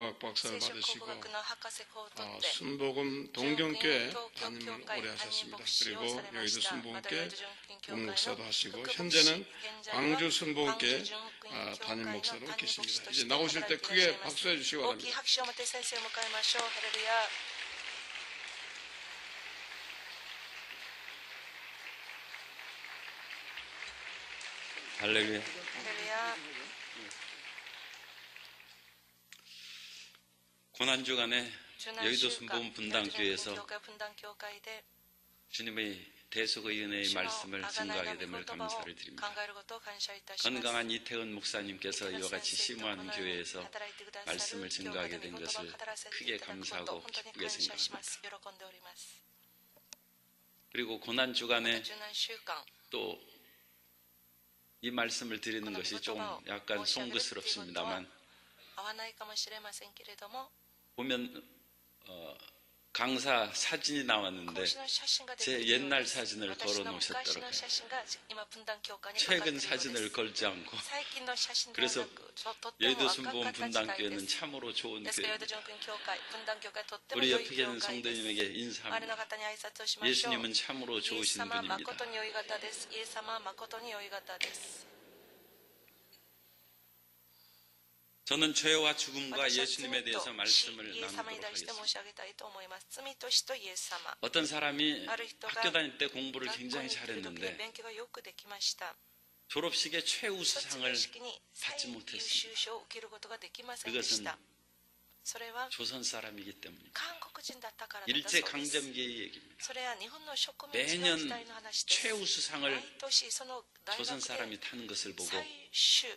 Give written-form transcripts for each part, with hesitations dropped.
문학 박사를 聖書 받으시고 工学の博士号を取って 순복음 純金 동경교회 東京 담임을 教会 오래 担任 하셨습니다. 牧師を 그리고 されま 여의도 した。また 순복음교회 ヨイド純金教会の 목사도 하시고 副牧師、 현재는 現在は 광주 광주 순복음교회 純金教会 담임 の 목사로 担任牧師 계십니다. と 이제 して 나오실 働 때 いていらっしゃ 크게 います。 박수해 주시기 大きい 바랍니다. 拍手を持って先生を迎えましょう。ハレルヤ。ハレ 할렐루야. ルヤ。 고난주간에 受難 여의도 週間 순복음 분당교회에서 教会分断教会で 주님의 대속의 은혜의 主の 말씀을 贖い 증거하게 の 됨을 御言葉を 감사를 考 드립니다. えることを感謝いたします。 건강한 이태은 목사님께서 이와 같이 심오한 교회에서 働いてくださる 말씀을 教会 증거하게 で 된 御言葉を 것을 語らせて 크게 いただくこと 감사하고 本当に 기쁘게 感謝しま 생각합니다. す。喜んでおります。 그리고 고난주간에 受難週間 또 이 말씀을 드리는 것이 좀 약간 송구스럽습니다만 合わないかもしれませんけれども 보면 강사 사진이 講 나왔는데 師の写真が出て 제 いるよう 옛날 です 사진을 私の昔 걸어놓으셨더라고요. の写真が今分断教会にかかっているよ 최근 うです 사진을 걸지 않고 最近の写真では 그래서 なくとっても 여의도 若か 순복음 った時代で 분당교회는 す 참으로 좋은 ですから、ヨイド 교회입니다. 純金教会、分断教会、とっても 우리 良い 옆에 教 계신 会です。 성도님에게 周りの 인사합니다. 方に挨拶をしましょう。 예수님은 참으로 イエス 좋으신 様、 분입니다. 誠に良い方です。イエス様、誠に良い方です。 저는 죄와 죽음과 私は 예수님에 罪と 대해서 死、 말씀을 イエス様に 나누도록 対して 하겠습니다. 申し上げたいと思います。罪と死とイエス様。 어떤 사람이 ある人が 학교 다닐 때 공부를 学校 굉장히 に行っている時に 잘했는데 勉強がよくできました。 졸업식에 卒 최우수상을 業式に最 받지 優 못했습니다. 秀賞を受けることができませんでし 그것은 た。それは 조선 사람이기 때문입니다. 韓国人だったからだった 일제 そうです。 강점기의 얘기입니다. それは日本の植民地の 매년 時代の話です。 최우수상을 毎年その大学 조선 で 사람이 타는 것을 보고 最終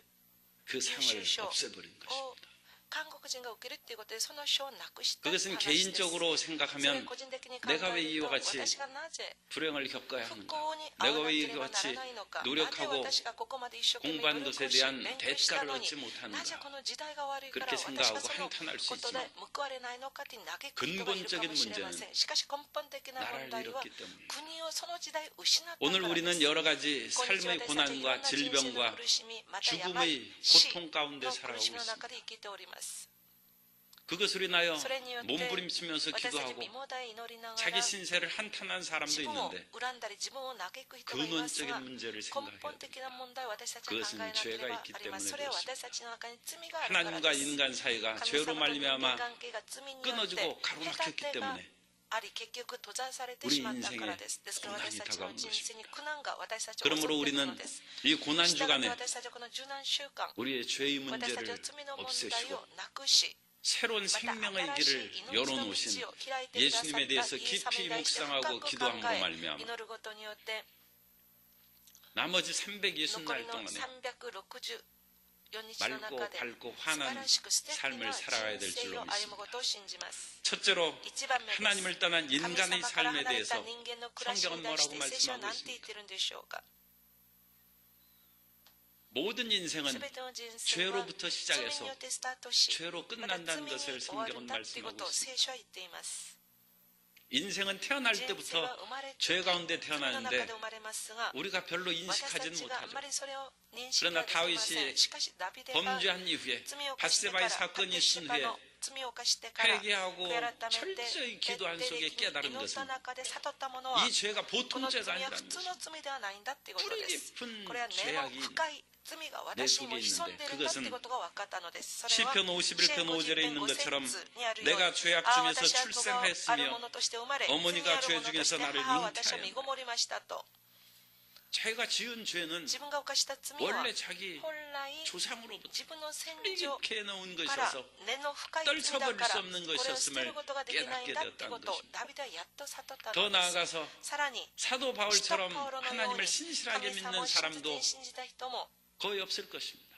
그 상을優秀賞 없애버린 を 것입니다. 韓国人が受けるっていうことでその賞をなくした 그것은 話です。 개인적으로 それ 생각하면 個人的に考 내가 왜 える 이와 と 같이 私がなぜ 불행을 겪어야 不 하는가? 幸に遭 내가 わな 왜 ければ 이와 なら 같이 ないのか。なぜ 노력하고 私がここまで一生懸命 공부한 努 것에 力し 대한 勉強した 대가를 のに 얻지 な 못하는가? ぜこの時代が悪いから 그렇게 私が 생각하고 その 한탄할 수 ことで 있지만 報われないのかって嘆く人がいるかもしれません。しかし根本的な問 나라를 題は 잃었기 때문에 国をその時代失ったか 오늘 らです。 우리는 여러 가지 今日 삶의 私たちいろんな 고난과 人生の 질병과 苦しみ、また病、 죽음의 死 고통 가운데 の 살아가고 苦しみの 있습니다. 中で生きております。 그것을 인하여 それによって 몸부림치면서 私たち 기도하고 身もだえ祈りながら 자기 신세를 한탄한 사람도 自分を 있는데 恨んだり自分を嘆く人がいますが 근원적인 문제를 根 생각해야 本的 됩니다. な問題を私たちは考えなければあります。それは私たちの中に罪があるから 하나님과 です。 인간 사이가 神 죄로 様と人間 말미암아 関係が罪によって 끊어지고 隔 가로막혔기 てが 때문에 あり結局閉ざされて 우리 しまったからで 인생에 す。ですから私 고난이 たちの 다가온 人 것입니다. 生に苦難が私たちを襲って 그러므로 くる 우리는 のです。 이 고난 したがって 주간에 私たちはこの受難週間 우리의 죄의 私たちは 문제를 罪の問題 없애시고 をなくし 새로운 また 생명의 新し 길을 い命の 열어놓으신 道を開いてくださった 예수님에 대해서 イエス様 깊이 に対して深 묵상하고 く考 기도함으로 え 말미암아 祈ることによって 나머지 残 360날 りの 동안에 364日の 맑고 中で 밝고 素晴 환한 らしく素敵な 삶을 살아가야 人 될 生 줄로 を歩む 믿습니다. ことを信じます。 첫째로 一番目です。 하나님을 떠난 神 인간의 様から 삶에 離れた 대해서 人間の暮らしに 성경은 対し 뭐라고 て聖書は 말씀하고 何て言っ 있습니까? てるんでしょうか。 모든 인생은 すべての人生は 죄로부터 罪 시작해서 によってスタートし 죄로 また罪 끝난다는 に 것을 終わるん 성경은 だということを 말씀하고 聖 있습니다. 書は言っています。 인생은 태어날 人生 때부터 は生まれ 죄 가운데 罪の中 태어나는데 で生まれますが 우리가 별로 私た 인식하지는 ちがあ 못하죠. まりそれを認識 그러나 ができませ 다윗이 ん。しかしダビデが 범죄한 이후에 罪を犯してから 바세바의 사건이 バテシ 있은 バ 후에 の罪を犯してから 회개하고 悔い改めて 철저히 徹底 기도한 的 속에 に 깨달은 祈った 것은 中で悟ったものは 이 죄가 こ 보통 の 죄가 罪は 아니라는 普通 것입니다. の罪ではないんだっていうことで 뿌리 す。 깊은 これは根の 죄악이 深い罪が私にも潜んでいるんだっていうことが分かったのです。それは 시편 51편 5절에 있는 50編 것처럼 5節にあるように 내가 죄악 ああ 중에서 私は戸がある 출생하였으며 ものとして生まれ 어머니가 罪あるものとして 죄 중에서 나를 母は私は身 잉태하였다. ごもりましたと。 죄가 지은 죄는 自分が犯した罪は 원래 자기 本来 조상으로부터 自分の先 뿌리 祖 깊게 넣은 から 것이어서 根の深い罪だ 떨쳐버릴 から 수 こ 없는 れを捨てる 것이었음을 ことができないんだってことを 깨닫게 되었다는 ダビデはやっと悟った 더 のです。 나아가서 さらに 사도 使徒 바울처럼 パウロのように 하나님을 신실하게 神様 믿는 を真実 사람도 に信じた人も 거의 없을 것입니다.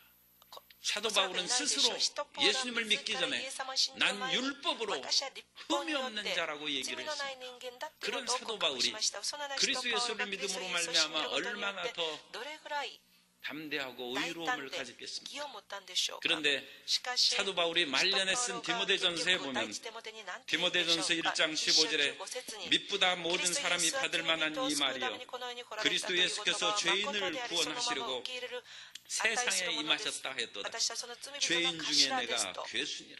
こ 사도 おそらくい 바울은 ないでしょ 스스로 う。使徒パウロは 예수님을 自 믿기 ら 전에 イエス様を信じる 난 前に 율법으로 私は立法に 흠이 よっ 없는 て 자라고 罪 얘기를 のない 했습니다. 人間だっていう 그런 ことを 사도 告白し 바울이 ました。そのような使 그리스도 徒パウロが 예수를 キリスト 믿음으로 イエスを信じる 말미암아 ことによっ 얼마나 て 더 どれぐらい 담대하고 大胆 의로움을 で 가졌겠습니까? 義を持ったんでしょうか。 그런데 しかし 사도 바울이 말년에 쓴 使徒パウロが 디모데전서에 結局第 보면 一テモテに何て言うんでしょう 디모데전서 か。 1장 15절에 15節に 믿보다 모든 キリストイエ 사람이 スは 받을 罪 만한 人を 이 救うため 말이요 にこの世に来られたと 그리스도 いうこと 예수께서 は誠 죄인을 でありそのまま 구원하시려고 受け入れる値する 세상에 ものです。 임하셨다 했도다. 私はその罪人の 죄인 중에 頭です 내가 と。 괴순이라.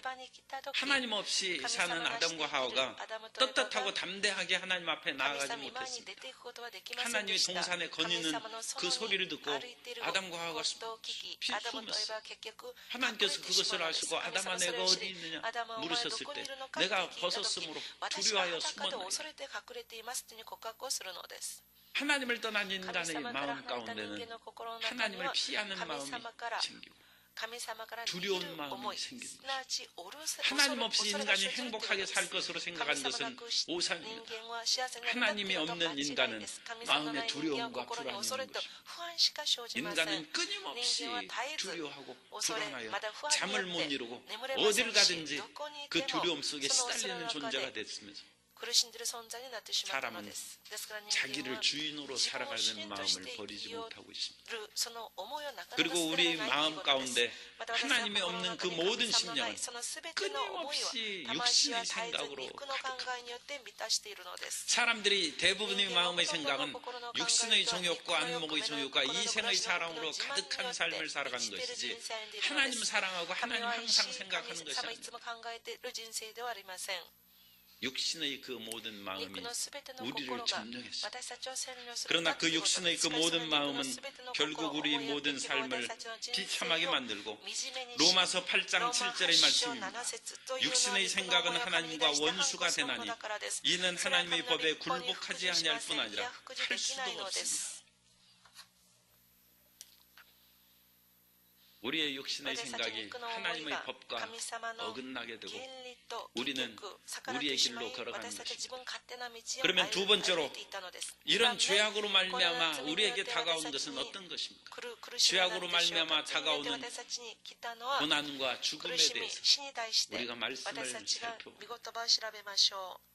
エバに来た時 하나님 없이 神様 사는 がしてい 아담과 る 하와가 アダムとエバ 떳떳하고 が 담대하게 하나님 앞에 神 나아가지 様に前に 못했습니다. 出ていくことはできませんで 하나님의 した 동산에 神 거니는 様の園 그 に 소리를 듣고 歩いている 아담과 하와가 夫を聞き 피 アダムとエバ 숨었어요. は結局隠れ 하나님께서 てしま 그것을 うのです 아시고 神 아담아 様はそれ 내가 を知 어디 り 있느냐 アダムはお前はど 물으셨을 こに 때 いるのかって 내가 聞いた時 벗었으므로 私は 두려워하여 裸で 숨었나이다. 恐れて隠れていますという告白をするのです。 하나님을 떠난 神 인간의 様から 마음 離れた人 가운데는 間の心の中に 하나님을 は 피하는 神 마음이 様から 생기고 神様から逃げ 두려운 る 마음이 思い 생기는 すなわち恐れ 하나님 없이 恐れが 인간이 生じるということ 행복하게 です 살 것으로 神 생각한 様な 것은 く人 오산입니다. 間は幸せになるんだっていうことは間 하나님이 違い 없는 です 神様 인간은 のない 마음에 人間は 두려움과 心に 불안이 恐れ 있는 と 것입니다. 不安しか生じません 인간은 끊임없이 人間は絶えず 두려워하고 恐れ 불안하여 まだ不安に 잠을 よ 못 って 이루고 眠れませ 어딜 んし 가든지 どこにい 그 ても 두려움 속에 その恐れ 시달리는 の中 존재가 で 됐습니다. 苦しんでいる存在になってしまったのです。ですから人間 자기를 は 주인으로 自分を主 살아가는 人として 마음을 生 버리지 きよ 못하고 있습니다. るその思いをなかなか 그리고 捨てら 우리 れないという 마음 ことです。 가운데 また私たちの 하나님이 心の 없는 中 그 に 모든 神様のない 심령은 その全ての思いは 끊임없이 魂は 육신의 絶えず 생각으로 肉の考えによって満たしているのです。 사람들이 대부분의 마음의 생각은 육신의 정욕과 안목의 정욕과 이생의 사랑으로 가득한 삶을 살아가는 것이지 하나님 사랑하고 하나님 항상 생각하는 것이 神様い 아닙니다. つも考えている人生ではありません。 육신의 그 모든 마음이 肉のすべての 우리를 心が 점령했습니다. 私たちを占領する 그러나 그 ということで 육신의 す。 그 모든 しかしその肉の 마음은 すべての心 결국 우리 思いや 모든 敵は 삶을 私たちの人生を 비참하게 만들고 惨めにし 로마서 8장 ローマ 7절의 8章 말씀입니다. 7節というのは 육신의 肉の 생각은 思いは神に 하나님과 対して反 원수가 抗するもの 되나니 だからです。 이는 それは 하나님의 神の 법에 立法に 굴복하지 服従し 아니할 ません。 뿐 い 아니라 や服従 할 できない 수도 ので 없습니다. す。 우리의 육신의 私たち 생각이 肉の思い 하나님의 が 법과 神様の 어긋나게 되고 原理と 우리는 結局逆らって 우리의 しまい 길로 걸어가는 私たち自分勝手な道を 그러면 두 번째로 歩いていたのです。 이런 二番目 죄악으로 この 말미암아 罪によって 우리에게 私たち 다가온 に 것은 어떤 것입니까? 苦しみは何 죄악으로 でしょうか。 말미암아 罪によって 다가오는 私たちに来たのは 고난과 죽음에 苦しみ、 대해서 死に対して 우리가 말씀을 私たちが 살펴보고 御言葉を調べましょう。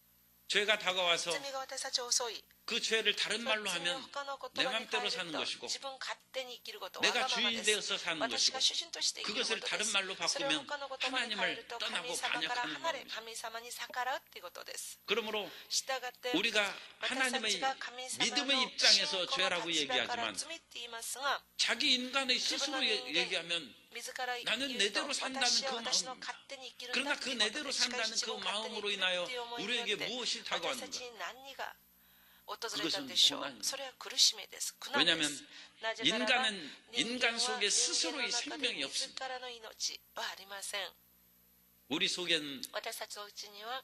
죄가 다가와서 罪が私たちを襲い 그 죄를 다른 말로 罪 하면 の他の 내 言葉に変 맘대로 え 사는 ると 것이고 自分勝手に生きること、 내가 わがまま 주인 です。 되어서 사는 私 것이고 が主人として生きる 그것을 ことで 다른 す。 말로 それを 바꾸면 他の言葉に変える 하나님을 と神 떠나고 様から 반역하는 離れ 마음입니다. 神様に逆らうということです。 그러므로 したがって 우리가 私た 하나님의 ちが神様 믿음의 の 입장에서 信仰の 죄라고 立場から 얘기하지만 罪って言いますが 자기 인간의 스스로 얘기하면 自ら言 나는 う 내대로 と 산다는 私は 그 私の 마음입니다. 勝手に生きるんだ 그러나 と 그 いうこと 내대로 でしか 산다는 し自 그 分勝手に 마음으로 生きる 인하여 っていう思いによっ 우리에게 て 무엇이 私 다가왔는가? たちに何が訪れたんでしょう。 그것은 고난입니다. それは苦しみです。苦難で 왜냐하면 す。なぜならば 인간은 人 인간 間は 속에 人間 스스로의 の中で 생명이 自 없습니다. らの命はありません。 우리 속엔 私たちのうちには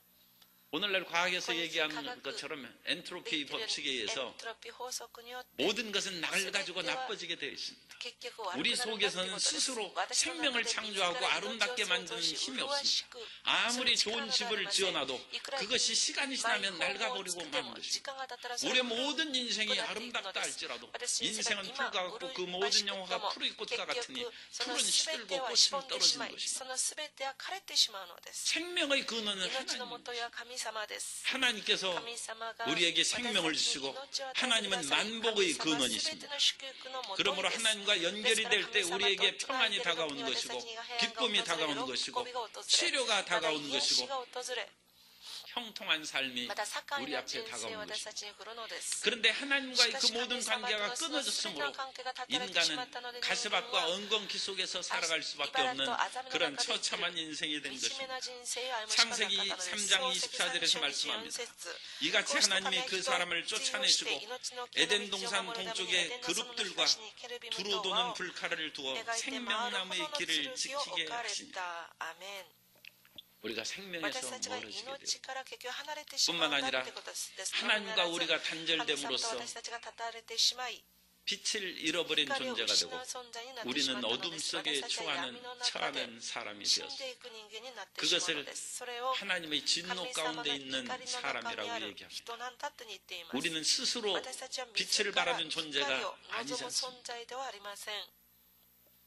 오늘날 과학에서 그것이 얘기하는 과학 것처럼 で 엔트로피 きる 법칙에 エ 의해서 ントロピー法則によって 모든 것은 나를 가지고 나빠지게 되어 있습니다. 結局悪くなる 우리 んだという 속에서는 ことです 스스로 私の中 생명을 で自ら 창조하고 命を 아름답게 創造 만드는 し 힘이 麗し 없습니다. く 아무리 する 좋은 力など 집을 ありません。 지어놔도 いくら 그것이 시간이 マイ 지나면 ホームを 낡아버리고 作って 마는 も 것입니다. 時間が経ったらそれ 우리의 は 모든 인생이 なっていくの 아름답다 です。 할지라도 私人生が 인생은 今 풀과 같고 그 麗 모든 しくと 영화가 も 풀의 結 꽃과 局 같으니 その 풀은 全 시들고 てはしぼん 꽃은 でしま 떨어지는 い 것입니다. その全ては枯れてしまうのです。 생명의 근원은 命の 하나님. 元や神様です。 하나님께서 神様が 우리에게 私たちに 생명을 주시고 命を与えてくだ 하나님은 さい。 만복의 神様は 근원이 全て 있습니다. の祝福の元 그러므로 です。 하나님과 연결이 될 때 우리에게 평안이 다가오는 것이고 기쁨이 다가오는 것이고 치료가 다가오는 것이고 형통한 삶이 また盛ん 우리 な 앞에 人生 다가오는 を私 것입니다. たちに来るのです。 그런데 し 하나님과의 か 그 し 모든 神様と 관계가 のその全て 끊어졌으므로 の関係が断たれてしま 인간은 ったので人間 가시밭과 は 엉겅퀴 속에서 살아갈 수밖에 없는 그런 처참한 인생이 된 惨め 것입니다. な人生を歩むしかなかったのです。 창세기 3장 24절에서 말씀합니다. 이같이 하나님이 그 사람을 쫓아내시고 에덴 동산 동쪽에 그룹들과 두루 도는 불칼을 두어 생명나무의 길을 지키게 하시니 우리가 私 생명에서 たちが 멀어지게 돼요. 命から結局離れてしまうんだってことです。 하나님과 우리가 神様と 단절됨으로써 私たちが断たれてしまい 빛을 잃어버린 光を 존재가 失う 되고 存在になってしま 우리는 ったの 어둠 です。 속에 私たちは闇の中で 처하는 사람이 死ん 되었습니다. でいく人間になってしまうのです。それを 하나님의 神 진노 様の 가운데 怒り 있는 の中にあ 사람이라고 る 얘기합니다. 人なんだと言っています。 우리는 스스로 私たちは 빛을 自ら 바라는 光 존재가 を 아니지 望む 않습니다. 存在ではありません。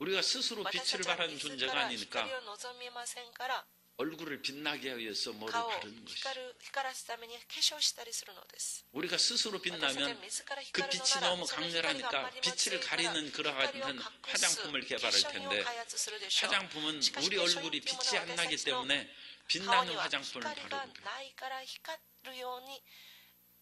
우리가 스스로 私 빛을 たちは 바라는 自 존재가 ら 아니니까 光を望みませんから 얼굴을 빛나게 하기 위해서 뭐를 顔を 바르는 것이죠. 光らすために化粧したりするのです。 우리가 스스로 私たちは 빛나면 自ら 그 光る 빛이 のなら 너무 その光があ 강렬하니까 まりにも強 빛을 いから 가리는 그러한 光を隠す 화장품을 化 개발할 粧品を 텐데 開発するでしょう。 화장품은 しかし 우리 化粧品 얼굴이 というも 빛이 のは 안 私 나기 たちの 때문에 顔 빛나는 には 화장품을 光が 바르는 거예요. ないから光るように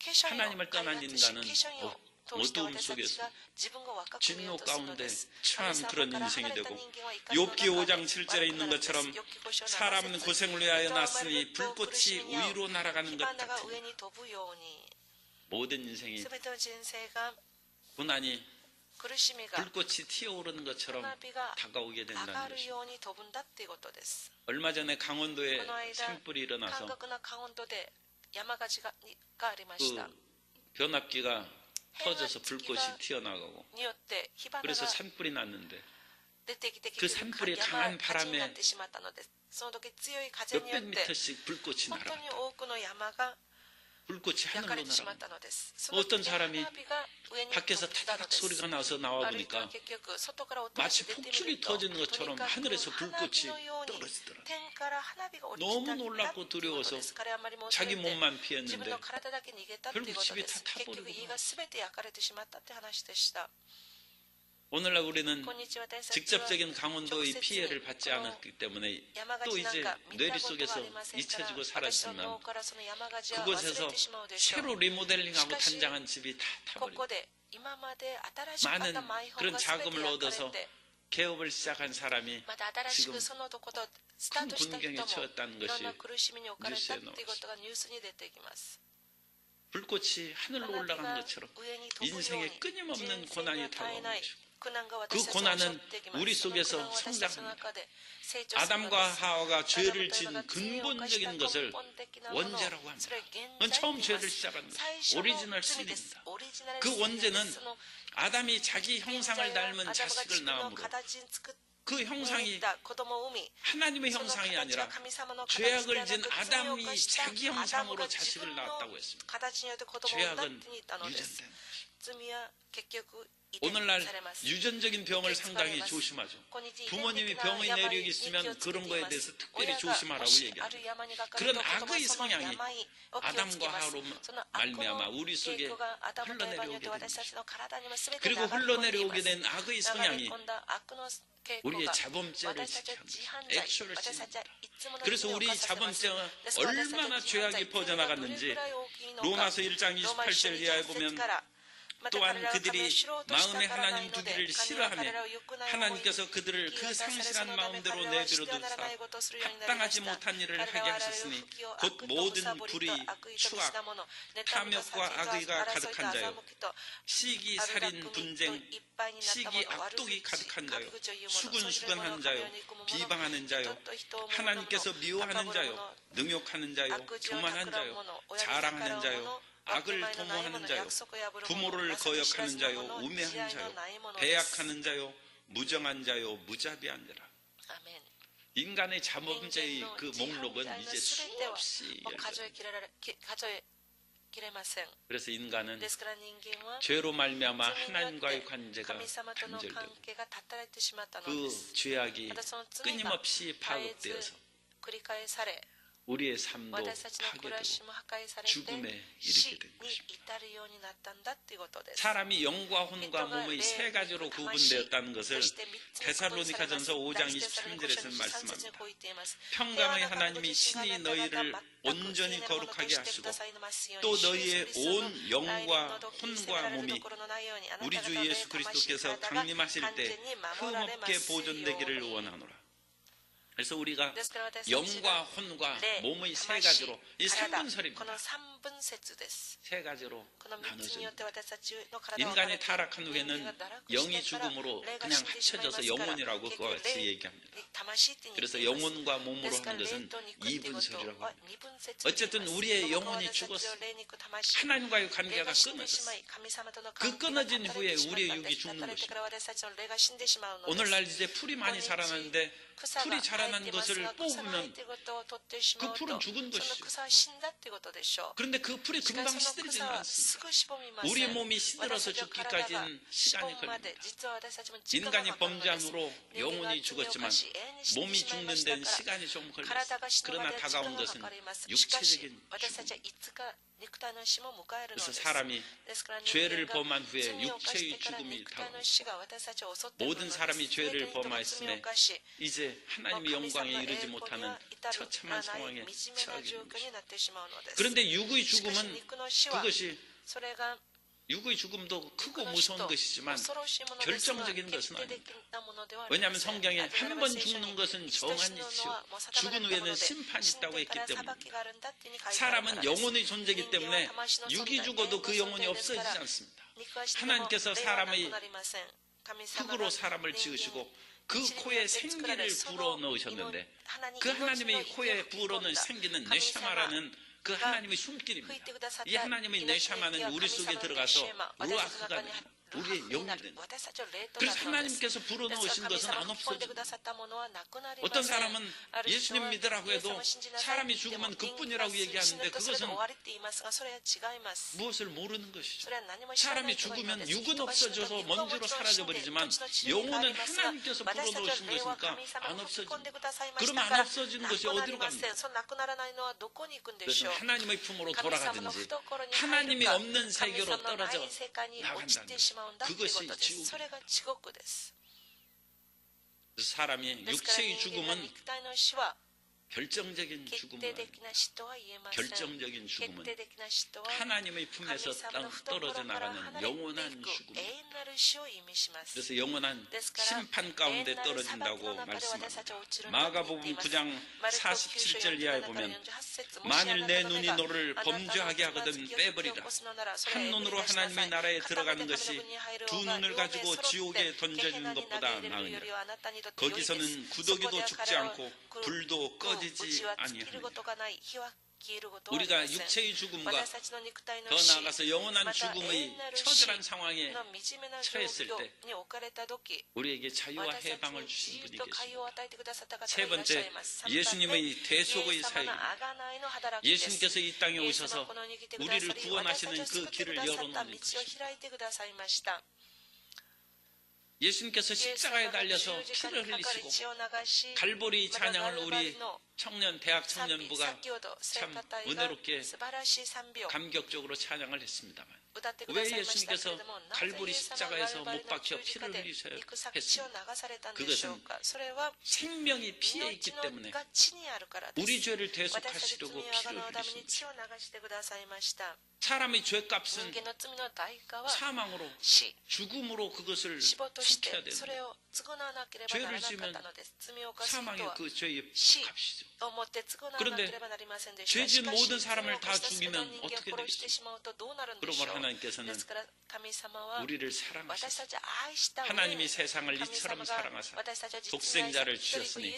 化粧品を 하나님을 開 떠난 発し化 인간은 粧品を通して 어두움 私たち 속에서 が自分が若く見えよう 진노 とするの 가운데 です。 처한 神様 그런 から 인생이 離れた 되고 人間は怒りの 욥기 中で 5장 7절에 있는 悪くなるんです 것처럼 ヨブ記5章7 사람은 節 고생을 위하여 人は 났으니 丸と苦し 불꽃이 みに遭う 위로 날아가는 火 것 花が 같으니 上に飛ぶように 모든 인생이 全ての人生が 고난이 苦しみが 불꽃이 튀어오르는 것처럼 花火が 다가오게 上 된다는 がる 것입니다. ように飛ぶんだっていうことです。 얼마 전에 강원도에 この間 산불이 韓 일어나서 国のカウントで山火事がありました。 그 변압기가 터져서 불꽃이 튀어나가고 그래서 산불이 났는데 그 산불이 강한 바람에 몇백 미터씩 불꽃이 날아갔다. 불꽃이 하늘로 날아간다. 어떤 사람이 밖에서 타닥 소리가 나서 나와보니까 마치 폭죽이 터지는 것처럼 하늘에서 불꽃이 떨어지더라. 너무 놀랍고 두려워서 자기 몸만 피했는데 결국 집이 다 타버리고 오늘날 우리는 직접적인 강원도의 피해를 받지 않았기 때문에 또 이제 뇌리 속에서 잊혀지고 사라지지만 그곳에서 새로 리모델링하고 단장한 집이 다 타버리고 많은 그런 자금을 얻어서 개업을 시작한 사람이 지금 큰 군경에 처했다는 것이 뉴스에 나왔습니다. 불꽃이 하늘로 올라간 것처럼 인생에 끊임없는 고난이 다가오는 거죠. 그 고난은 우리 속에서 성장합니다. 아담과 하와가 죄를 지은 근본적인 것을 원죄라고 합니다. 그건 처음 죄를 시작한 것, 오리지널 신입니다. 그 원죄는 아담이 자기 형상을 닮은 자식을 낳음으로 그 형상이 하나님의 형상이 아니라 죄악을 지은 아담이 자기 형상으로 자식을 낳았다고 했습니다. 죄악은 유전된. 오늘날 유전적인 병을 상당히 조심하죠. 부모님이 병의 내력이 있으면 그런 거에 대해서 특별히 조심하라고 얘기합니다. 그런 악의 성향이 아담과 하와로 말미암아 우리 속에 흘러내려오게 됩니다. 그리고 흘러내려오게 된 악의 성향이 우리의 자범죄를 지켜합니다. 액션을 지닙니다. 그래서 우리 자범죄가 얼마나 죄악이 퍼져나갔는지 로마서 1장 28절 이하에 보면 또한 그들이 마음에 하나님 두기를 싫어하며 하나님께서 그들을 그 상실한 마음대로 내버려두사 합당하지 못한 일을 하게 하셨으니 곧 모든 불의, 추악, 탐욕과 악의가 가득한 자요 시기, 살인, 분쟁, 시기, 악독이 가득한 자요 수근수근한 자요 비방하는 자요 하나님께서 미워하는 자요 능욕하는 자요 교만한 자요 자랑하는 자요 악을 도모하는 자요 부모를 거역하는 자요 우매한 자요 배약하는 자요 무정한 자요 무자비한 자라. 인간의 자범죄의 그 목록은 이제 수없이 열립니다. 그래서 인간은 죄로 말미암아 하나님과의 관계가 단절되고 그 죄악이 끊임없이 파급되어서 우리의 삶도 파괴되고 죽음에 이르게 된 것입니다. 사람이 영과 혼과 몸의 세 가지로 구분되었다는 것을 데살로니가전서 5장 23절에서 말씀합니다. 평강의 하나님이 친히 너희를 온전히 거룩하게 하시고 또 너희의 온 영과 혼과 몸이 우리 주 예수 그리스도께서 강림하실 때 흠없게 보존되기를 원하노라. 그래서 우리가 영과 혼과 몸의 세 가지로 이 3분설입니다. 세 가지로 나눠집니다. 인간이 타락한 후에는 영이 죽음으로 그냥 합쳐져서 영혼이라고 그와 같이 얘기합니다. 그래서 영혼과 몸으로 하는 것은 2분설이라고 합니다. 어쨌든 우리의 영혼이 죽었어. 하나님과의 관계가 끊어졌어. 그 끊어진 후에 우리의 육이 죽는 것입니다. 오늘날 이제 풀이 많이 자라는데 풀이 자라난 것을 뽑으면 그 풀은 죽은 것이죠. 그런데 그 풀이 금방 시들지는 않습니다. 우리 몸이 시들어서 죽기까지는 시간이 걸립니다. 인간이 범죄함으로 영혼이 죽었지만 몸이 죽는 데는 시간이 좀 걸렸어요. 그러나 다가온 것은 육체적인 죽음. 그래서 사람이 죄를 범한 후에 육체의 죽음이 다가옵니다. 모든 사람이 죄를 범하였음에 이제 하나님의 영광에 이르지 못하는 처참한 상황에 처하게 된 것입니다. 그런데 육의 죽음은 그것이 육의 죽음도 크고 무서운 것이지만 결정적인 것은 아닙니다. 왜냐하면 성경에 한 번 죽는 것은 정한 이치요 죽은 후에는 심판이 있다고 했기 때문입니다. 사람은 영혼의 존재이기 때문에 육이 죽어도 그 영혼이 없어지지 않습니다. 하나님께서 사람의 흙으로 사람을 지으시고 그 코에 생기를 불어넣으셨는데 그 하나님의 코에 불어넣은 생기는 네샤마라는 그 하나님의 숨길입니다. 이 하나님의 네샤마는 우리 속에 들어가서 루아크가 우리의 영이 되는 거예요. 그래서 하나님께서 불어넣으신 것은 안 없어져요. 어떤 사람은 예수님 믿으라고 해도 사람이 죽으면 그뿐이라고 얘기하는데 그것은 무엇을 모르는 것이죠. 사람이 죽으면 육은 없어져서 먼지로 사라져버리지만 영혼은 하나님께서 불어넣으신 것이니까 안 없어집니다. 그러면 안 없어지는 것이 어디로 갑니까? 그래서 하나님의 품으로 돌아가든지 하나님이 없는 세계로 떨어져 나간다면 그것이 지옥입니다. 사람이 육체의 죽음은 결정적인 죽음은 하나님의 품에서 떨어져 나가는 영원한 죽음입니다. 그래서 영원한 심판 가운데 떨어진다고 말씀합니다. 마가복음 9장 47절 이하에 보면 만일 내 눈이 너를 범죄하게 하거든 빼버리라. 한 눈으로 하나님의 나라에 들어가는 것이 두 눈을 가지고 지옥에 던져지는 것보다 나으니라. 거기서는 구더기도 죽지 않고 불도 꺼지지 아니하느니라. 우리가 육체의 죽음과 더 나아가서 영원한 죽음의 처절한 상황에 처했을 때 우리에게 자유와 해방을 주신 분이 계십니다. 세 번째, 예수님의 대속의 사역입니다. 예수님께서 이 땅에 오셔서 우리를 구원하시는 그 길을 열어놓는 것입니다. 예수님께서 십자가에 달려서 피를 흘리시고 갈보리 찬양을 우리 청년 대학 청년부가 참 은혜롭게 감격적으로 찬양을 했습니다만 왜 예수님께서 갈보리 십자가에서 못 박혀 피를 흘리셔야 했습니까? 그것은 생명이 피에 있기 때문에 우리 죄를 대속하시려고 피를 흘리신 것입니다. 사람의 죄값은 사망으로 죽음으로 그것을 속해야 됩니다. 죄를 지으면 사망이 그 죄의 값이죠. 그런데 죄 지은 모든 사람을 다 죽이면 어떻게 되겠습니까? 그러므로 하나님께서는 우리를 사랑하셔서 하나님이 세상을 이처럼 사랑하사 독생자를 주셨으니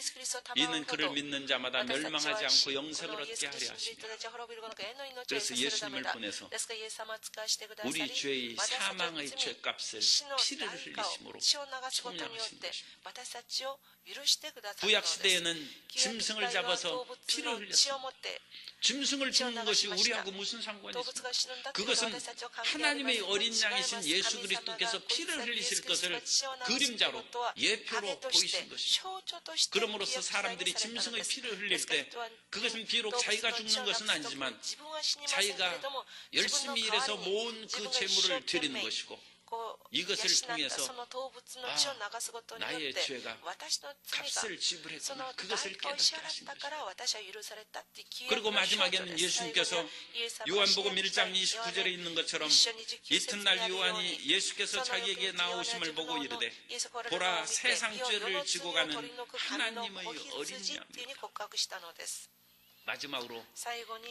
이는 그를 믿는 자마다 멸망하지 않고 영생을 얻게 하려 하십니다. 그래서 예수님을 보내서 우리 죄의 사망의 죄값을 피를 흘리심으로 속량하신 것입니다. 구약시대에는 짐승을 잡아서 피를 흘렸습니다. 짐승을 죽는 것이 우리하고 무슨 상관이 있습니까? 그것은 하나님의 어린 양이신 예수 그리스도께서 피를 흘리실 것을 그림자로 예표로 보이신 것입니다. 그러므로써 사람들이 짐승의 피를 흘릴 때 그것은 비록 자기가 죽는 것은 아니지만 자기가 열심히 일해서 모은 그 재물을 드리는 것이고 이것을 통해서 나의 죄가 값을 지불했구나 그것을 깨닫게 하신 것입니다. 그리고 마지막에는 예수님께서 요한복음 1장 29절에 있는 것처럼 이튿날 요한이 예수께서 자기에게 나오심을 보고 이르되 보라 세상 죄를 지고 가는 하나님의 어린 양. 마지막으로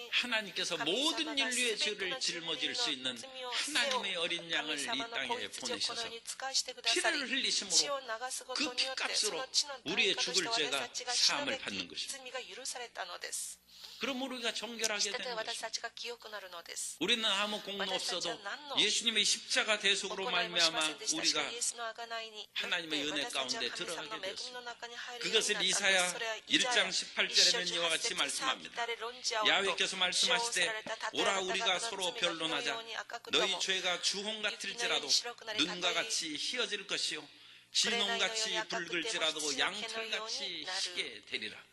하나님께서 모든 인류의 죄를 짊어질 수 있는 하나님의 어린 양을 이 땅에 보내셔서 피를 흘리심으로 그 피값으로 우리의 죽을 죄가 사함을 받는 것입니다. 그럼 우리가 정결하게 되는 것입니다. 우리는 아무 공로 없어도 예수님의 십자가 대속으로 말미암아 우리가 하나님의 은혜 가운데 들어가게 되었습니다. 그것을 이사야 1장 18절에는 이와 같이 말씀합니다. 야훼께서 말씀하시되 오라 우리가 서로 변론하자. 너희 죄가 주홍 같을지라도 눈과 같이 희어질 것이요 진홍같이 붉을지라도 양털같이 희게 되리라.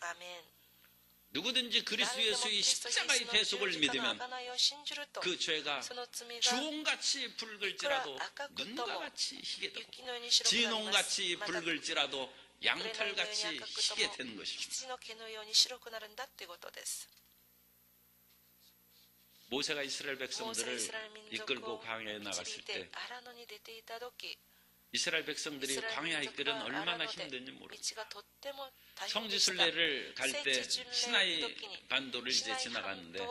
누구든지 그리스도 예수의 십자가의 대속을 믿으면 그 죄가 주홍같이 붉을지라도 눈과 같이 희게 되고 진홍같이 붉을지라도 양털같이 희게 되는 것입니다. 모세가 이스라엘 백성들을 이끌고 광야에 나갔을 때 이스라엘 백성들이 광야의 길은 얼마나 힘든지 모릅니다. 성지순례를 갈 때 시나이 반도를 이제 지나갔는데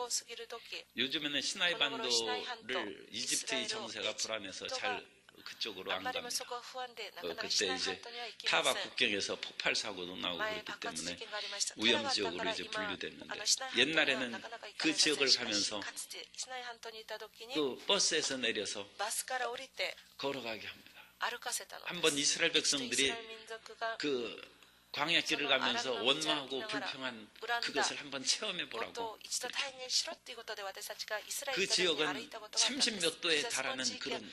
요즘에는 시나이 반도를 이집트의 정세가 불안해서 잘 그쪽으로 あ 안 んまりも 갑니다. そこは不安でなかなか 그때 シナイ 이제 半島には行きませ 타바 ん。 국경에서 폭발 사고도 나오고 前 그렇기 爆発事 때문에 件がありました。 위험 テロがあったか 지역으로 ら 이제 今 분류됐는데 シナイ半島には 옛날에는 なかなか行か 그 れません。 지역을 しかし 가면서 かつてシナイ半島にいた時に 그 버스에서 내려서 バスから降りて 걸어가게 합니다. 歩かせたのです。 한번 이스라엘 一度イス 백성들이 ラエル民族が 그 광야길을 가면서 원망하고 불평한 그것을 한번 체험해 ことを 보라고 一度体験しろっていうことで私たちがイスラエ 그 ルに歩 지역은 いたことがあったんです。 30몇 도에 その 달하는 地域は 그런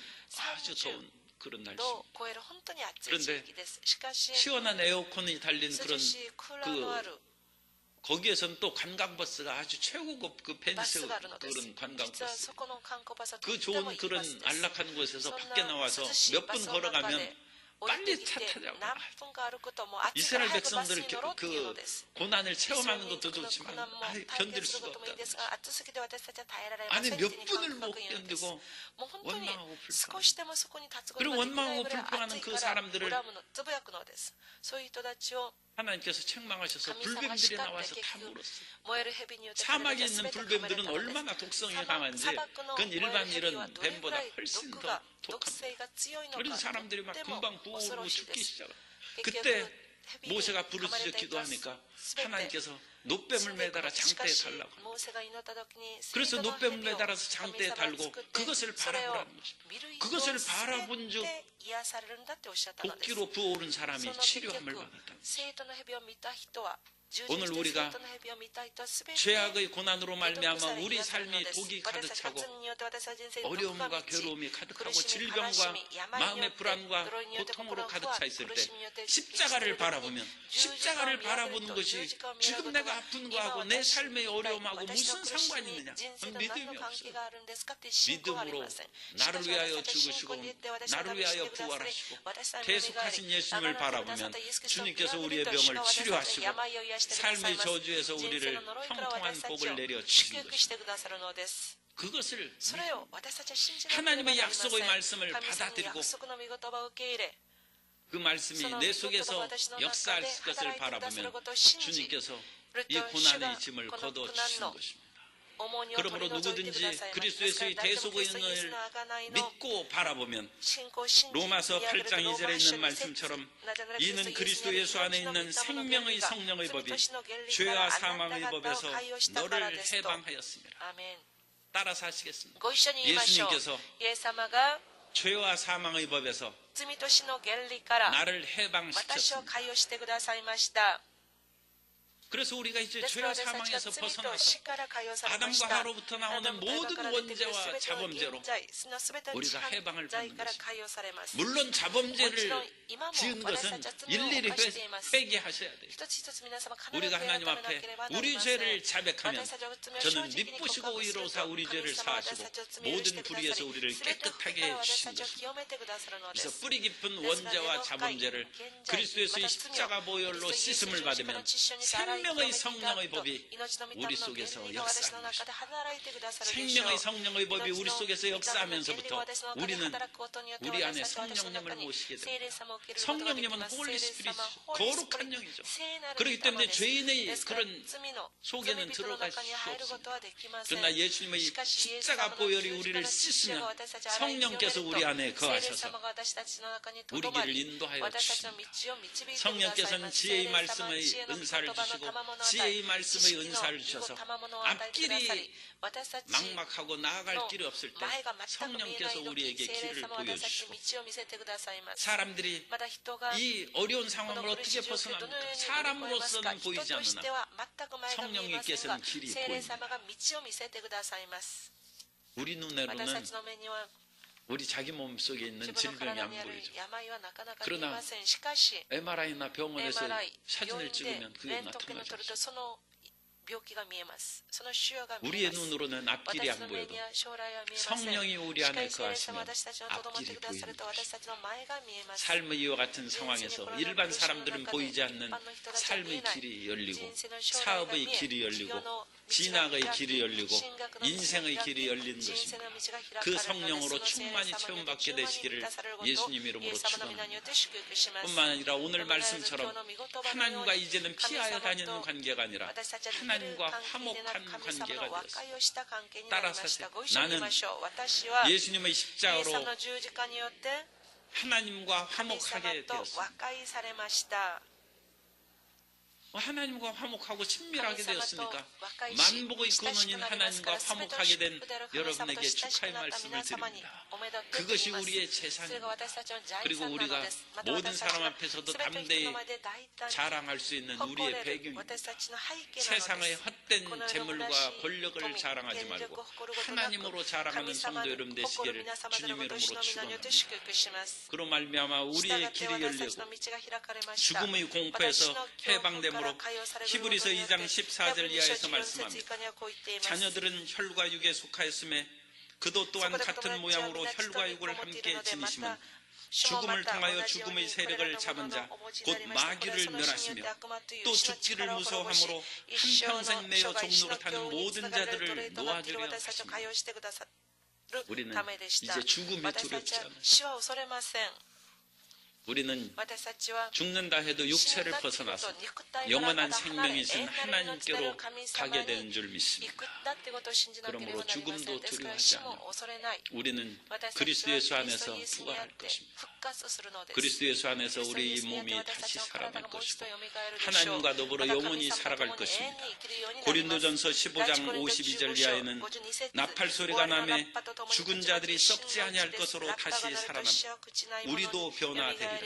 아주 30 더운 그런 度 날씨입니다. を超える本当に暑い地域です。しかし 시원한 에어컨이 달린 涼 그런 しいクーラーのある 거기에선 또 관광버스가 아주 최고급 그 バス 벤츠 があるのです。 그런 実は 관광버스 そこの観光バスはと 그 ってもい 좋은 い 그런 バスです。 안락한 곳에서 そん 밖에 な 나와서 涼しい 몇 バ 분 スの中 걸어가면 で降りて 빨리 き 차 て 타자고 何分か歩くともう暑いか 이스라엘 ら早くバス 백성들 に乗ろうっていうのです。 그 고난을 イスラエル 체험하는 民 것도 族の苦 좋지만 難も 아유, 体 견딜 験する 수가 こともいい 없다. ですが暑すぎて私たちは耐えられま 아니 せん 몇 っていう 분을 感 못 覚言うんです。 견디고 もう本当に 원망하고 少 불평 しでもそこに立つこと 그리고 ができない 원망하고 ぐらい 불평하는 暑い 그 から 사람들을 恨むのつぶやくのです。そういう人たちを 하나님께서 책망하셔서 神様が 불뱀들이 叱って 나와서 結 다 局 물었어요. 燃える蛇によって彼ら 사막에 が 있는 全て噛まれた 불뱀들은 のです。 얼마나 독성이 砂 강한지 漠の 그건 燃える 일반 蛇は 이런 どれぐ 뱀보다 らい 훨씬 毒 더 が毒 독합니다. 性が強いの 그래서 かと 사람들이 막 っても 금방 恐 부어오르고 ろしいで 죽기 す。 시작해요. 結局 그때 蛇に 모세가 噛まれ 부르짖어 た人は 기도하니까 全て 하나님께서 노뱀을 매달아 しか 장대에 し 달라고 モーセが祈った時に 그래서 生徒の 노뱀을 蛇を 매달아서 神 장대에 様が 달고 作って 그것을 それを 바라보라는 것입니다. 見る人 그것을 を 바라본즉 全て癒されるんだっておっしゃったのです。 복기로 부어오른 そ 사람이 の結 치료함을 局 받았다. 生徒の蛇を見た人は従 오늘 順して 우리가 生徒の蛇を見た人は全て 죄악의 고난으로 解読 말미암아 され 우리 癒されるの 삶이 です。 독이 私たちの 가득 차고 罪によって私たちの人生に毒が 어려움과 満ち 괴로움이 가득하고 苦しみ、悲 질병과 しみ、病によ 마음의 って 불안과 呪いによって 고통으로 心が 가득 不安 차 있을 苦 때 しみによって 십자가를 바라보면 十字架を 십자가를 見上げる 바라보는 と 것이 十字架を見上げる 지금 こと 내가 が 아픈 今 거하고 내 私 삶의 の 어려움하고 私の 무슨 苦し 상관이 み 있느냐? 人生 그건 と何 믿음이 の関係 없어요. があるんですかって信仰はあり 믿음으로 ません。し 나를 かし 위하여 私たち信仰 죽으시고 によって私の 나를 ために死ん 위하여 でくださり 부활하시고 私のために 계속하신 願い 예수님을 長らくくださっ 바라보면 たイエス・キリストを見 주님께서 上げ 우리의 ると主 병을 が私たちの 치료하시고 病を癒してください 삶의 ます。 저주에서 人生 우리를 の呪いから 형통한 私たち 복을 を 내려 祝 주신 福し 것입니다. てくださるのです。 그것을 それを私たちは信じなければなり 하나님의 ません。 약속의 말씀을 神様の 받아들이고 約束の御言葉を受け入れ 그 말씀이 その 내 御言葉 속에서 が私の中 역사할 で 것을 働いてくださる 바라보면 ことを信じ 주님께서 る 이 と主が 고난의 짐을 この 거둬 苦難 주시는 の 것입니다. 重荷を取り 그러므로 除いてください 누구든지 ます。 그리스도 ですから 예수의 誰でもキリストイエス 대속의 の贖い 은혜를 の 믿고 바라보면 信仰を信じ 로마서 見上げると 8장 ロー 2절에 マ 있는 書の 말씀처럼 なぜなら 이는 그리스도 예수 안에 있는 생명의 성령의 법이 죄와 사망의 법에서 너를 해방하였습니다. アメン。 따라서 하시겠습니다. ご一緒に言いましょう。 예수님께서 イエス様が 죄와 사망의 법에서 罪と死の原理から 나를 私を 해방시켰습니다. 解放してくださいました。 그래서 우리가 이제 ですから 죄와 私たちが 사망에서 罪と 벗어나서 死から解放されまし 아담과 た。 하로부터 나오는 アダムとエバ 모든 から出てくる 원죄와 全ての 자범죄로 現在、その全ての 우리가 犯 해방을 罪 받는 から 것입니다. 解放されます。 물론 もち 자범죄를 ろん今も 지은 私 것은 たちは罪を 일일이 犯しています。 회개 하셔야 돼요. 一つ一つ皆様必ず 우리가 悔い 하나님 改めな 앞에 ければなり 우리 ません。 죄를 자백하면 私たちは罪を 저는 正直に告 미쁘시고 白すると 의로사 우리 神 죄를 様は 사하시고 私たちを罪を許して 모든 くだ 불의에서 さり 우리를 全ての不 깨끗하게 から私 해주신 たちを 것입니다. 清めてくださるので 그래서 す。 뿌리 깊은 원죄와 자범죄를 그리스도의 십자가 보혈로 씻음을 받으면 생명의 성령의 법이 우리 속에서 역사하는 것입니다. 생명의 성령의 법이 우리 속에서 역사하면서부터 우리는 우리 안에 성령님을 모시게 됩니다. 성령님은 홀리 스피릿이죠. 거룩한 영이죠. 그렇기 때문에 죄인의 그런 속에는 들어갈 수 없습니다. 그러나 예수님의 십자가 보혈이 우리를 씻으면 성령께서 우리 안에 거하셔서 우리를 인도하여 주십니다. 성령께서는 지혜의 말씀의 은사를 주시고 지혜의 말씀의 은사를 주셔서 앞길이 막막하고 나아갈 길이 없을 때 성령께서 우리에게 길을 보여주시고 사람들이 이 어려운 상황을 어떻게 벗어납니까? 사람으로서는 보이지 않으나 성령님께서는 길이 보입니다. 우리 눈으로는 우리 자기 몸속에 있는 질병이 안 보이죠. 그러나 MRI나 병원에서 사진을 찍으면 그게 나타나죠. 우리의 눈으로는 앞길이 안 보여도 성령이 우리 안에 거하시면 앞길이 보입니다. 삶의 이와 같은 상황에서 일반 사람들은 보이지 않는 삶의 길이 열리고 사업의 길이 열리고 진학의 길이 열리고 인생의 길이 열리는 것입니다. 그 성령으로 충만히 체험받게 되시기를 예수님 이름으로 축원합니다. 뿐만 아니라 오늘 말씀처럼 하나님과 이제는 피하여 다니는 관계가 아니라 하나님과 화목한 관계가 되었습니다. 따라서 나는 예수님의 십자가로 하나님과 神様 화목하게 と 되었습니다. 和解されました。 하나님과 화목하고 神 친밀하게 様と 되었으니까 和解し 만복의 親しく 근원인 なりますか 하나님과 ら、すべてを 화목하게 祝 된 福である神様と 여러분에게 親しく 축하의 なった 말씀을 皆様に 드립니다. おめでとうと言い 그것이 ます。 우리의 それが 재산입니다. 私たちの財 그리고 産なの 우리가 です。また 모든 私たち 사람 が 앞에서도 すべての人 담대히 の前で大胆に 자랑할 수 있는 誇 우리의 れる 배경입니다. 私たちの背景なの 세상의 です。 헛된 この世の 재물과 虚しい 권력을 富、 자랑하지 権 말고 力を誇ることなく、 하나님으로 자랑하는 神 성도 様に 여러분 誇る 되시기를 皆様である 주님의 ことを主 이름으로 の皆によって 축원합니다. 祝福します。 그로 말미암아 従 우리의 って 길이 私たち 열리고 の道が開かれました。 죽음의 私 공포에서 の恐怖から 해방됨으로 解放されること 히브리서 によって 2장 14절 ヘブル書 이하에서 14節以 말씀합니다. 下にはこう言っています。 자녀들은 혈과 육에 속하였음에 그도 또한 같은 모양으로 혈과 육을 함께 지니심은 죽음을 통하여 죽음의 세력을 잡은 자 곧 마귀를 멸하시며 또 죽기를 무서워함으로 한평생 내어 종노릇하는 모든 자들을 놓아주려 하십니다. 우리는 이제 죽음이 두렵지 않아요. 우리는 죽는다 해도 육체를 벗어나서 영원한 생명이 있는 하나님께로 가게 되는 줄 믿습니다. 그러므로 죽음도 두려워하지 않아요. 우리는 그리스도 예수 안에서 부활할 것입니다. 그리스도 예수 안에서 우리 몸이 다시 살아날 것이고 하나님과 더불어 영원히 살아갈 것입니다. 고린도전서 15장 52절 이하에는 나팔 소리가 나매 죽은 자들이 썩지 아니할 것으로 다시 살아납니다. 우리도 변화되리라.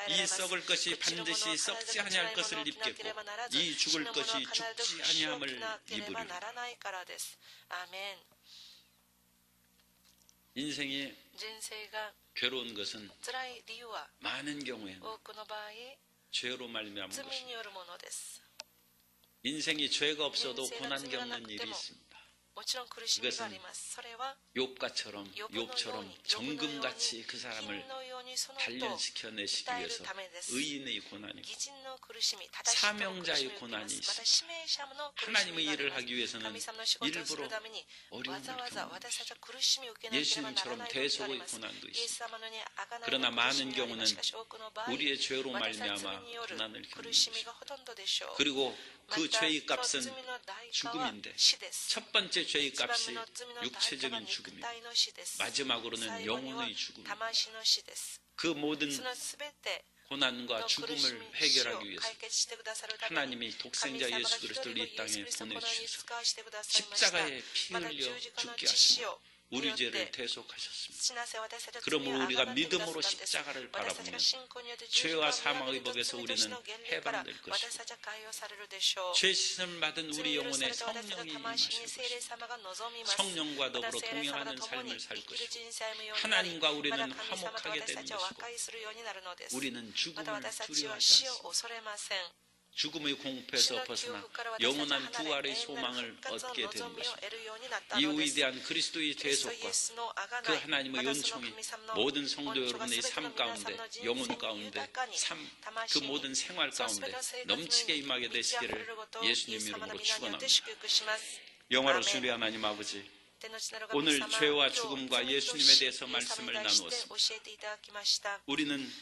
이 썩을 것이 반드시 썩지 아니할 것을 입겠고 이 죽을 것이 죽지 아니함을 입으리라. 인생이 괴로운 것은 많은 경우에 죄로 말미암은 것입니다. 인생이 죄가 없어도 고난 겪는 일이 있습니다. 그것은 욥처럼 정금같이 그 사람을 단련시켜내시기 위해서 의인의 고난이고 사명자의 고난이 있습니다. 하나님의 일을 하기 위해서는 일부러 어려움을 겪는 것입니다. 예수님처럼 대속의 고난도 있습니다. 그러나 많은 경우는 우리의 죄로 말미암아 고난을 겪는 것입니다. 그리고 그 죄의 값은 죽음인데 첫 번째 죄의 값이 육체적인 죽음입니다. 마지막으로는 영혼의 죽음입니다. 그 모든 고난과 죽음을 해결하기 위해서 하나님이 독생자 예수 그리스도를 이 땅에 보내주셔서 십자가에 피 흘려 죽게 하시고 우리 죄를 대속하셨습니다. 그러므로 우리가 믿음으로 십자가를 바라보면 죄와 사망의 법에서 우리는 해방될 것이고 죄 씻음을 받은 우리 영혼에 성령이 임하실 것이고 성령과 더불어 동행하는 삶을 살 것이고 하나님과 우리는 화목하게 되는 것이고 우리는 죽음을 두려워하지 않습니다. 죽음의 공포에서 벗어나 영원한 부활의 소망을 얻게 되는 것입니다. 이 위대한 그리스도의 대속과 그 하나님의 은총이 모든 성도 여러분의 삶 가운데, 영혼 가운데, 그 모든 생활 가운데 넘치게 임하게 되시기를 예수님 이름으로 축원합니다. 영화로우신 우리 하나님 아버지, 오늘 죄와 죽음과 예수님에 대해서 말씀을 나누었습니다. 우리는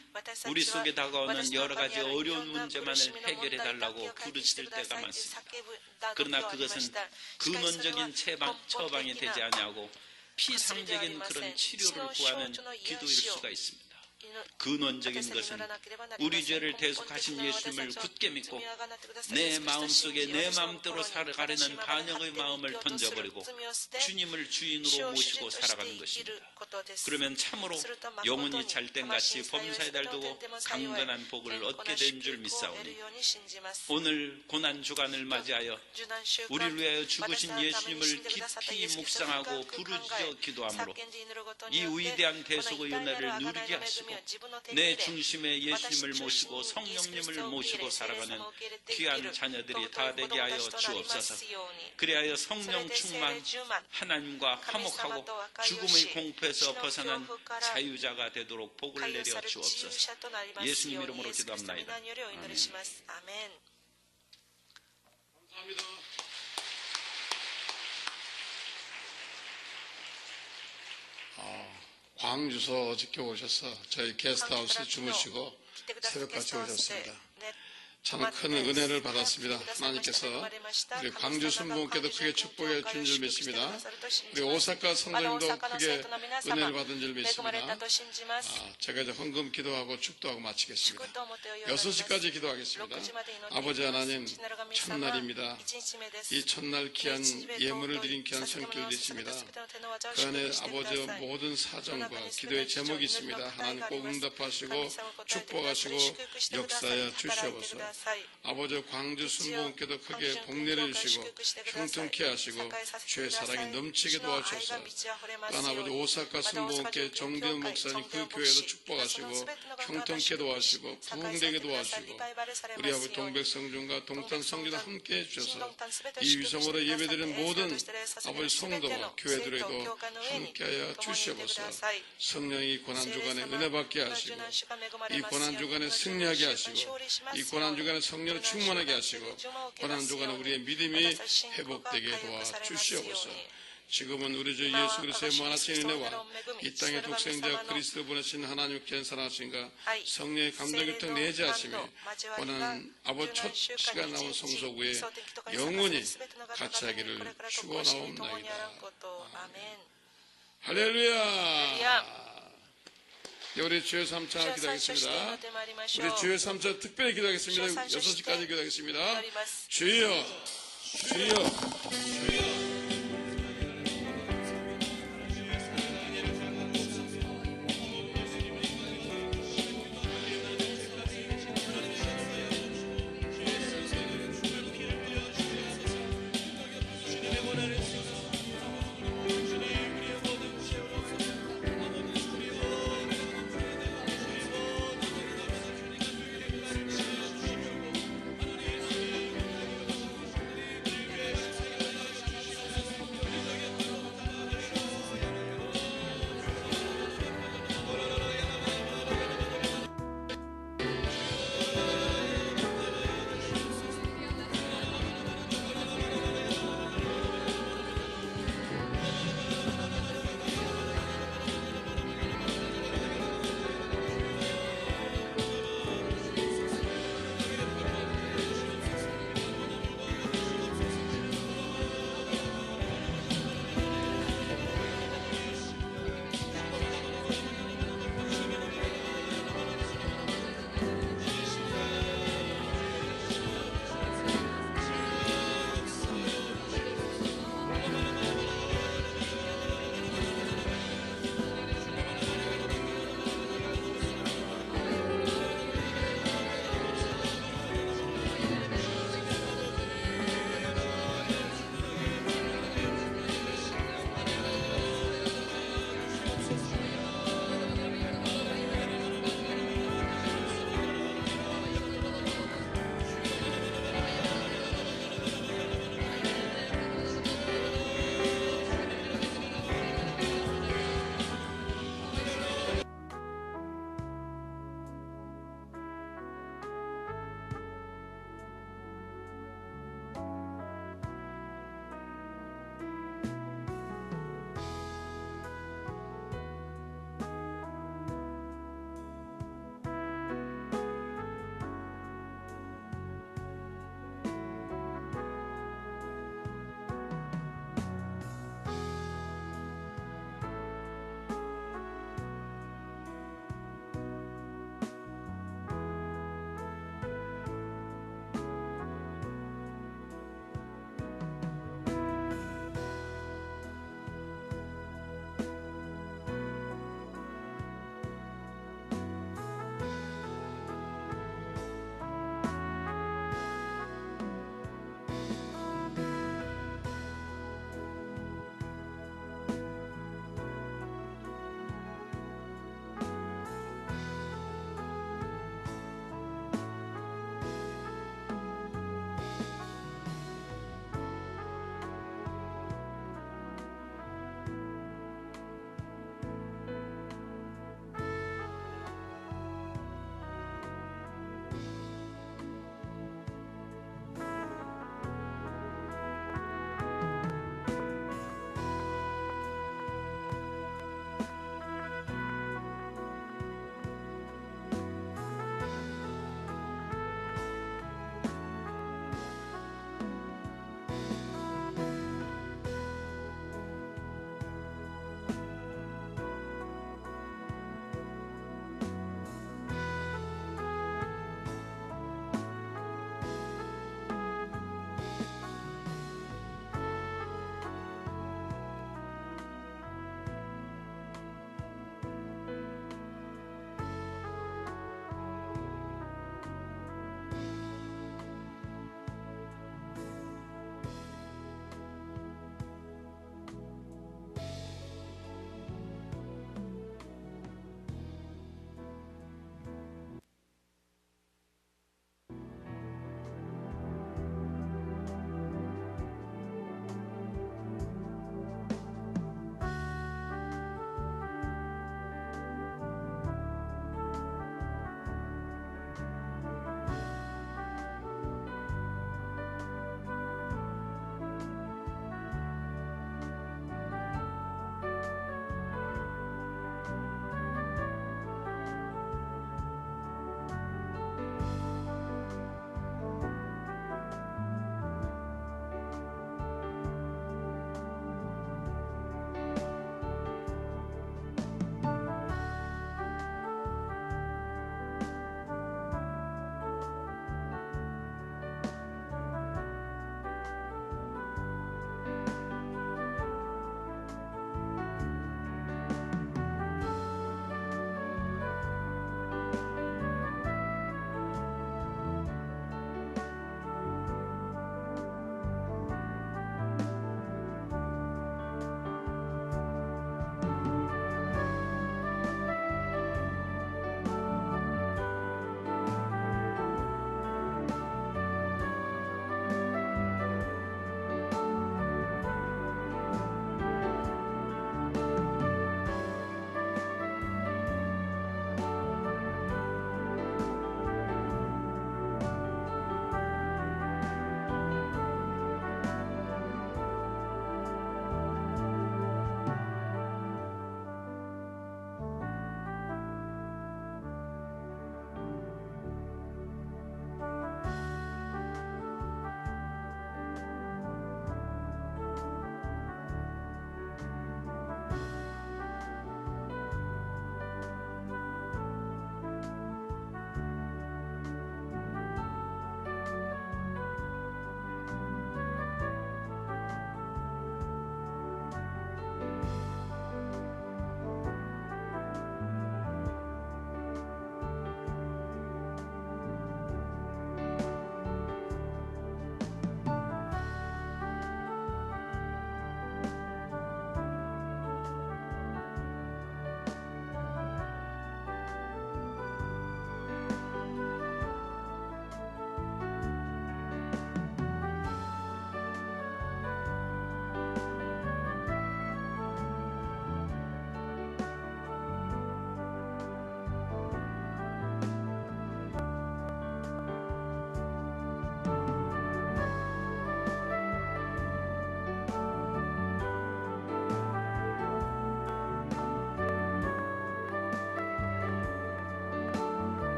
우리 속에 다가오는 여러 가지 어려운 문제만을 해결해달라고 부르짖을 때가 많습니다. 그러나 그것은 근원적인 처방이 되지 아니하고 피상적인 그런 치료를 구하는 기도일 수가 있습니다. 근원적인 것은 우리 죄를 대속하신 예수님을 굳게 믿고 내 마음속에 내 마음대로 살아가려는 반역의 마음을 던져버리고 주님을 주인으로 모시고 살아가는 것입니다. 그러면 참으로 영혼이 잘된같이 범사에 달두고 강건한 복을 얻게 된 줄 믿사오니 오늘 고난주간을 맞이하여 우리를 위하여 죽으신 예수님을 깊이 묵상하고 부르짖어 기도함으로 이 위대한 대속의 은혜를 누리게 하시고 내 중심에 예수님을 모시고 성령님을 모시고 살아가는 귀한 자녀들이 다 되게 하여 주옵소서. 그리하여 성령 충만 하나님과 화목하고 죽음의 공포에서 벗어난 자유자가 되도록 복을 내려 주옵소서. 예수님 이름으로 기도합나이다. 아멘. 감사합니다. 광주서 어저께 오셔서 저희 게스트하우스에 주무시고 새벽같이 오셨습니다. 참 큰 은혜를 받았습니다. 하나님께서 우리 광주 순복음교도 크게 축복해 준 줄 믿습니다. 우리 오사카 성도님도 크게 은혜를 받은 줄 믿습니다. 제가 이제 헌금 기도하고 축도하고 마치겠습니다. 6시까지 기도하겠습니다. 아버지 하나님, 첫날입니다. 이 첫날 귀한 예물을 드린 귀한 손길 되십니다. 그 안에 아버지의 모든 사정과 기도의 제목이 있습니다. 하나님 꼭 응답하시고 축복하시고 역사하여 주시옵소서. 아버지 광주 순복음교도 크게 복내려 주시고 형통케 하시고 주의 사랑이 넘치게 도와주셔서 또한 아버지 오사카 순복음교회 정대훈 목사님 그 교회도 축복하시고 형통케 도와주시고 부흥되게 도와주시고 우리 아버지 동백성중과 동탄성주도 함께 해주셔서 이 위성으로 예배드리는 모든 아버지 성도와 교회들에도 함께하여 주시옵소서. 성령이 고난주간에 은혜 받게 하시고 이 고난주간에 승리하게 하시고 이 고난주간에 성령을 충만하게 하시고 고난주간에 우리의 믿음이 회복되게 도와주시옵소서. 지금은 우리 주 예수 그리스도의 무한하신 은혜와 이 땅의 독생자 그리스도 보내신 하나님 견산하신가 성령의 감동교통 내재하시며 오늘 아버지 첫 시간 나온 성소구에 영원히 같이 하기를 축원하옵나이다. 할렐루야. 우리 주여 3차 기도하겠습니다. 우리 주여 3차 특별히 기도하겠습니다. 6시까지 기도하겠습니다. 주여, 주여, 주여.